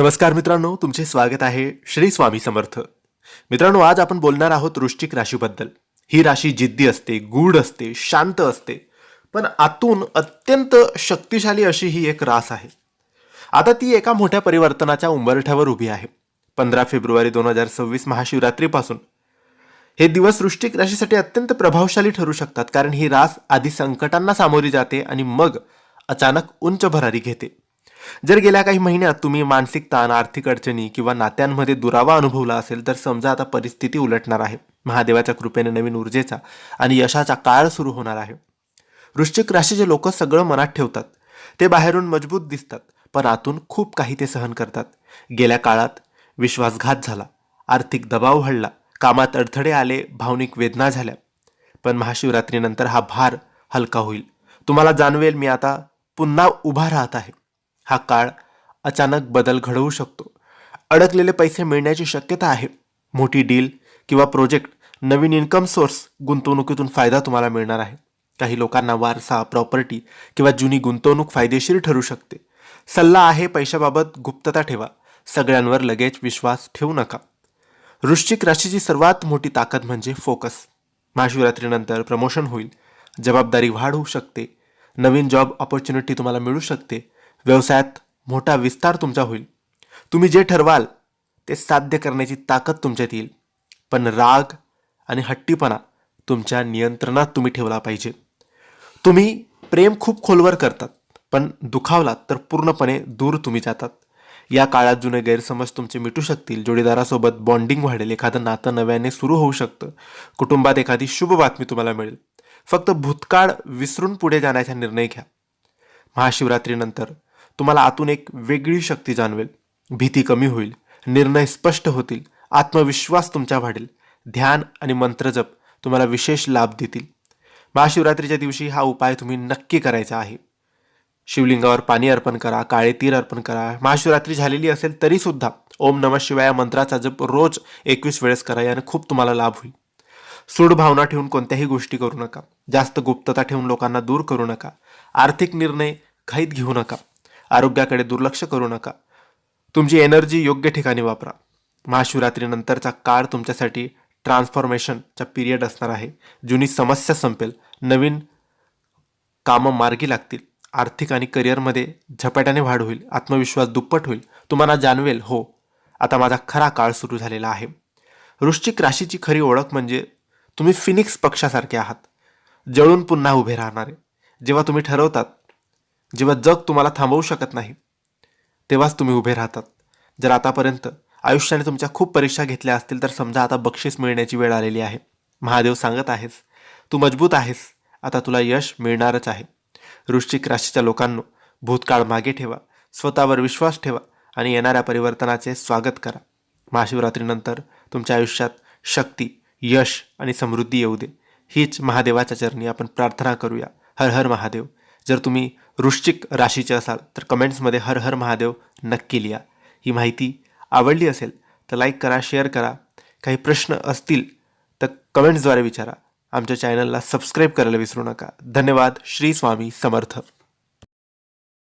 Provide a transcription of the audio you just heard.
नमस्कार मित्रांनो, तुमचे स्वागत आहे श्री स्वामी समर्थ. मित्रांनो, आज आपण बोलणार आहोत वृश्चिक राशीबद्दल. ही राशी जिद्दी असते, गूढ असते, शांत असते, पण आतून अत्यंत शक्तिशाली अशी ही एक रास आहे. आता ती एका मोठ्या परिवर्तनाच्या उंबरठ्यावर उभी आहे. 15 फेब्रुवारी 2026 महाशिवरात्रीपासून हे दिवस वृश्चिक राशीसाठी अत्यंत प्रभावशाली ठरू शकतात, कारण ही रास आधी संकटांना सामोरी जाते आणि मग अचानक उंच भरारी घेते. जर गेल्या काही महिन्यात तुम्ही मानसिक ताण, आर्थिक अडचणी किंवा नात्यांमध्ये दुरावा अनुभवला असेल, तर समजा आता परिस्थिती उलटणार आहे. महादेवाच्या कृपेने नवीन ऊर्जेचा आणि यशाचा काळ सुरू होणार आहे. वृश्चिक राशीचे लोक सगळं मनात ठेवतात. ते बाहेरून मजबूत दिसतात, पण आतून खूप काही ते सहन करतात. गेल्या काळात विश्वासघात झाला, आर्थिक दबाव वाढला, कामात अडथळे आले, भावनिक वेदना झाल्या. पण महाशिवरात्रीनंतर हा भार हलका होईल. तुम्हाला जाणवेल, मी आता पुन्हा उभा राहत आहे. हा काळ अचानक बदल घडवू शकतो. अडकलेले पैसे मिळण्याची शक्यता आहे. मोठी डील किंवा प्रोजेक्ट, नवीन इन्कम सोर्स, गुंतवणुकीतून फायदा तुम्हाला मिळणार आहे. काही लोकांना वारसा, प्रॉपर्टी किंवा जुनी गुंतवणूक फायदेशीर ठरू शकते. सल्ला आहे, पैशाबाबत गुप्तता ठेवा. सगळ्यांवर लगेच विश्वास ठेवू नका. वृश्चिक राशीची सर्वात मोठी ताकद म्हणजे फोकस. महाशिवरात्रीनंतर प्रमोशन होईल, जबाबदारी वाढ शकते, नवीन जॉब ऑपॉर्च्युनिटी तुम्हाला मिळू शकते, व्यवसायात मोठा विस्तार तुमचा होईल. तुम्ही जे ठरवाल ते साध्य करण्याची ताकद तुमच्यात येईल. पण राग आणि हट्टीपणा तुमच्या नियंत्रणात तुम्ही ठेवला पाहिजे. तुम्ही प्रेम खूप खोलवर करतात, पण दुखावलात तर पूर्णपणे दूर तुम्ही जातात. या काळात जुने गैरसमज तुमचे मिटू शकतील. जोडीदारासोबत बॉन्डिंग वाढेल, एखादं नातं नव्याने सुरू होऊ शकतं, कुटुंबात एखादी शुभ बातमी तुम्हाला मिळेल. फक्त भूतकाळ विसरून पुढे जाण्याचा निर्णय घ्या. महाशिवरात्रीनंतर तुम्हाला आतून एक वेगळी शक्ती जाणवेल. भीती कमी होईल, निर्णय स्पष्ट होतील, आत्मविश्वास तुमचा वाढेल. ध्यान आणि मंत्रजप तुम्हाला विशेष लाभ देतील. महाशिवरात्रीच्या दिवशी हा उपाय तुम्ही नक्की करायचा आहे. शिवलिंगावर पाणी अर्पण करा, काळे तीळ अर्पण करा. महाशिवरात्री झालेली असेल तरी सुद्धा ओम नमः शिवाय मंत्राचा जप रोज 21 वेळेस करा. याने खूप तुम्हाला लाभ होईल. सूड भावना ठेवून कोणत्याही गोष्टी करू नका. जास्त गुप्तता ठेवून लोकांना दूर करू नका. आर्थिक निर्णय घाईत घेऊ नका. आरोग्याकडे दुर्लक्ष करू नका. तुमची एनर्जी योग्य ठिकाणी वापरा. महाशिवरात्रीनंतरचा काळ तुमच्यासाठी ट्रान्सफॉर्मेशनचा पिरियड असणार आहे. जुनी समस्या संपेल, नवीन कामं मार्गी लागतील. आर्थिक आणि करिअरमध्ये झपाट्याने वाढ होईल. आत्मविश्वास दुप्पट होईल. तुम्हाला जाणवेल, हो, आता माझा खरा काळ सुरू झालेला आहे. वृश्चिक राशीची खरी ओळख म्हणजे तुम्ही फिनिक्स पक्षासारखे आहात, जळून पुन्हा उभे राहणारे. जेव्हा तुम्ही ठरवतात, जेव्हा जग तुम्हाला थांबवू शकत नाही, तेव्हाच तुम्ही उभे राहतात. जर आतापर्यंत आयुष्याने तुमच्या खूप परीक्षा घेतल्या असतील, तर समजा आता बक्षीस मिळण्याची वेळ आलेली आहे. महादेव सांगत आहेस, तू मजबूत आहेस, आता तुला यश मिळणारच आहे. वृश्चिक राशीच्या लोकांनो, भूतकाळ मागे ठेवा, स्वतःवर विश्वास ठेवा आणि येणाऱ्या परिवर्तनाचे स्वागत करा. महाशिवरात्रीनंतर तुमच्या आयुष्यात शक्ती, यश आणि समृद्धी येऊ दे. हीच महादेवाच्या चरणी आपण प्रार्थना करूया. हर हर महादेव. जर तुम्ही वृश्चिक राशीचे असाल तर कमेंट्समध्ये हर हर महादेव नक्की लिहा. ही माहिती आवडली असेल तर लाईक करा, शेअर करा. काही प्रश्न असतील तर कमेंट्सद्वारे विचारा. आमच्या चॅनलला सबस्क्राईब करायला विसरू नका. धन्यवाद. श्री स्वामी समर्थ.